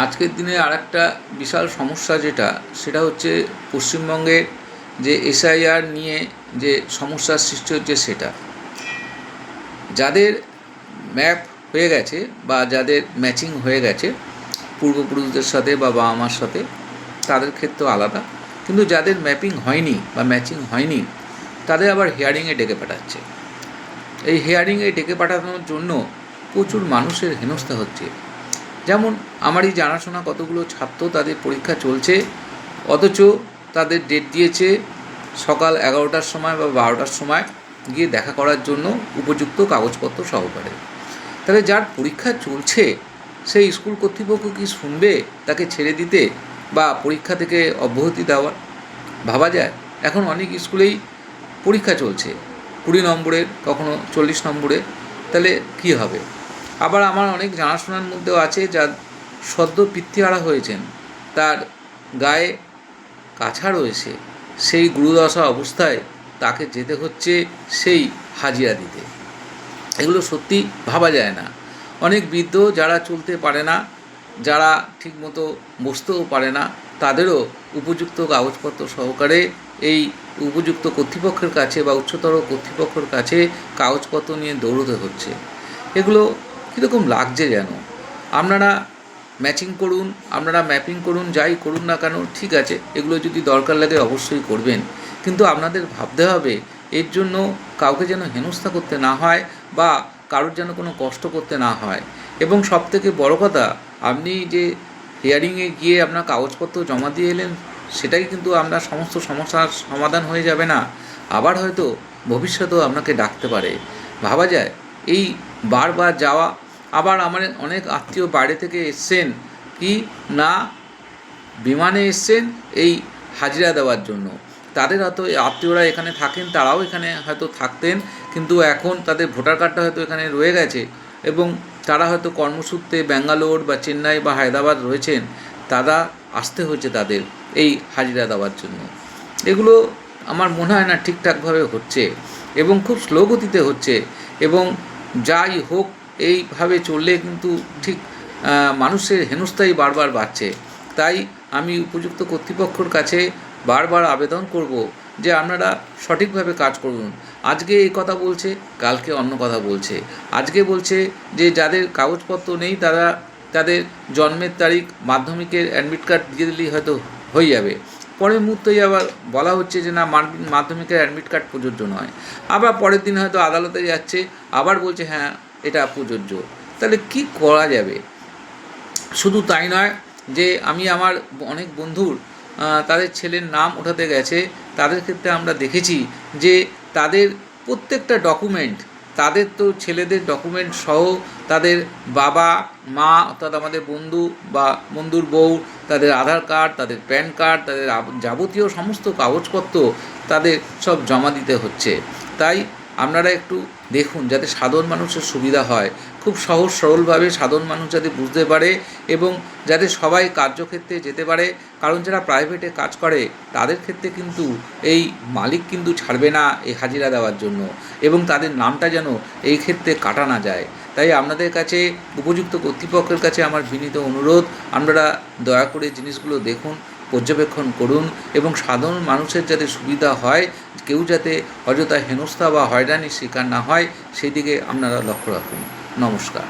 আজকের দিনে আরেকটা বিশাল সমস্যা সেটা হচ্ছে পশ্চিমবঙ্গের যে এসআইআর নিয়ে যে সমস্যার সৃষ্টি হচ্ছে সেটা। যাদের ম্যাপ হয়ে গেছে বা যাদের ম্যাচিং হয়ে গেছে পূর্বপুরুষদের সাথে বা বাবা মার সাথে, তাদের ক্ষেত্রেও আলাদা। কিন্তু যাদের ম্যাপিং হয়নি বা ম্যাচিং হয়নি, তাদের আবার হিয়ারিংয়ে ডেকে পাঠাচ্ছে। এই হিয়ারিংয়ে ডেকে পাঠানোর জন্য প্রচুর মানুষের হেনস্থা হচ্ছে। যেমন আমারই জানাশোনা কতগুলো ছাত্র, তাদের পরীক্ষা চলছে, অথচ তাদের ডেট দিয়েছে সকাল 11টার সময় বা 12টার সময় গিয়ে দেখা করার জন্য উপযুক্ত কাগজপত্র সহকারে। তাহলে যার পরীক্ষা চলছে সেই স্কুল কর্তৃপক্ষ কি শুনবে তাকে ছেড়ে দিতে বা পরীক্ষা থেকে অব্যাহতি দেওয়ার? ভাবা যায়। এখন অনেক স্কুলেই পরীক্ষা চলছে 20 নম্বরের, কখনো 40 নম্বরের, তাহলে কি হবে? আবার আমার অনেক জানাশোনার মধ্যেও আছে যার সদ্য পিতৃহারা হয়েছেন, তার গায়ে কাছা রয়েছে, সেই গুরুদশা অবস্থায় তাকে যেতে হচ্ছে সেই হাজিরা দিতে। এগুলো সত্যি ভাবা যায় না। অনেক বৃদ্ধ যারা চলতে পারে না, যারা ঠিকমতো বসতেও পারে না, তাদেরও উপযুক্ত কাগজপত্র সহকারে এই উপযুক্ত কর্তৃপক্ষের কাছে বা উচ্চতর কর্তৃপক্ষের কাছে কাগজপত্র নিয়ে দৌড়তে হচ্ছে। এগুলো কীরকম লাগছে যেন। আপনারা ম্যাচিং করুন, আপনারা ম্যাপিং করুন, যাই করুন না কেন, ঠিক আছে, এগুলো যদি দরকার লাগে অবশ্যই করবেন, কিন্তু আপনাদের ভাবতে হবে এর জন্য কাউকে যেন হেনস্থা করতে না হয় বা কারোর যেন কোনো কষ্ট করতে না হয়। এবং সবথেকে বড় কথা, আপনি যে হিয়ারিংয়ে গিয়ে আপনার কাগজপত্র জমা দিয়ে এলেন, সেটাই কিন্তু আপনার সমস্ত সমস্যার সমাধান হয়ে যাবে না। আবার হয়তো ভবিষ্যতেও আপনাকে ডাকতে পারে। ভাবা যায় এই বারবার যাওয়া। আবার আমার অনেক আত্মীয় বাইরে থেকে এসছেন, কি না বিমানে এসছেন এই হাজিরা দেওয়ার জন্য। তাদের হয়তো আত্মীয়রা এখানে থাকেন, তারাও এখানে হয়তো থাকতেন, কিন্তু এখন তাদের ভোটার কার্ডটা হয়তো এখানে রয়ে গেছে এবং তারা হয়তো কর্মসূত্রে ব্যাঙ্গালোর বা চেন্নাই বা হায়দ্রাবাদ রয়েছেন, তারা আসতে হয়েছে তাদের এই হাজিরা দেওয়ার জন্য। এগুলো আমার মনে হয় না ঠিকঠাকভাবে হচ্ছে এবং খুব স্লো গতিতে হচ্ছে। এবং যাই হোক, এইভাবে চললে কিন্তু ঠিক মানুষের হেনস্থাই বারবার বাড়ছে। তাই আমি উপযুক্ত কর্তৃপক্ষের কাছে বারবার আবেদন করব যে আপনারা সঠিকভাবে কাজ করুন। আজকে এই কথা বলছে, কালকে অন্য কথা বলছে। আজকে বলছে যে যাদের কাগজপত্র নেই তারা তাদের জন্মের তারিখ, মাধ্যমিকের অ্যাডমিট কার্ড দিয়ে দিলেই হয়তো হয়ে যাবে। পরের মুহূর্তেই আবার বলা হচ্ছে যে না, মাধ্যমিকের অ্যাডমিট কার্ড প্রযোজ্য নয়। আবার পরের দিন হয়তো আদালতে যাচ্ছে, আবার বলছে হ্যাঁ এটা প্রযোজ্য। তাহলে কি করা যাবে? শুধু তাই নয়, যে আমি আমার অনেক বন্ধুর তাদের ছেলের নাম ওঠাতে গেছে, তাদের ক্ষেত্রে আমরা দেখেছি যে তাদের প্রত্যেকটা ডকুমেন্ট, তাদের তো ছেলেদের ডকুমেন্ট সহ তাদের বাবা মা অর্থাৎ আমাদের বন্ধু বা বন্ধুর বউ, তাদের আধার কার্ড, তাদের প্যান কার্ড, তাদের যাবতীয় সমস্ত কাগজপত্র তাদের সব জমা দিতে হচ্ছে। তাই আপনারা একটু দেখুন যাতে সাধারণ মানুষের সুবিধা হয়, খুব সহজ সরলভাবে সাধারণ মানুষ যাতে বুঝতে পারে এবং যাতে সবাই কার্যক্ষেত্রে যেতে পারে। কারণ যারা প্রাইভেটে কাজ করে তাদের ক্ষেত্রে কিন্তু এই মালিক কিন্তু ছাড়বে না এই হাজিরা দেওয়ার জন্য, এবং তাদের নামটা যেন এই ক্ষেত্রে কাটা না যায়। তাই আপনাদের কাছে, উপযুক্ত কর্তৃপক্ষের কাছে আমার বিনীত অনুরোধ, আপনারা দয়া করে জিনিসগুলো দেখুন, পর্যবেক্ষণ করুন এবং সাধারণ মানুষের যাতে সুবিধা হয়, কেউ যাতে অযথা হেনস্থা বা হয়রানির শিকার না হয়, সেই দিকে আপনারা লক্ষ্য রাখুন। নমস্কার।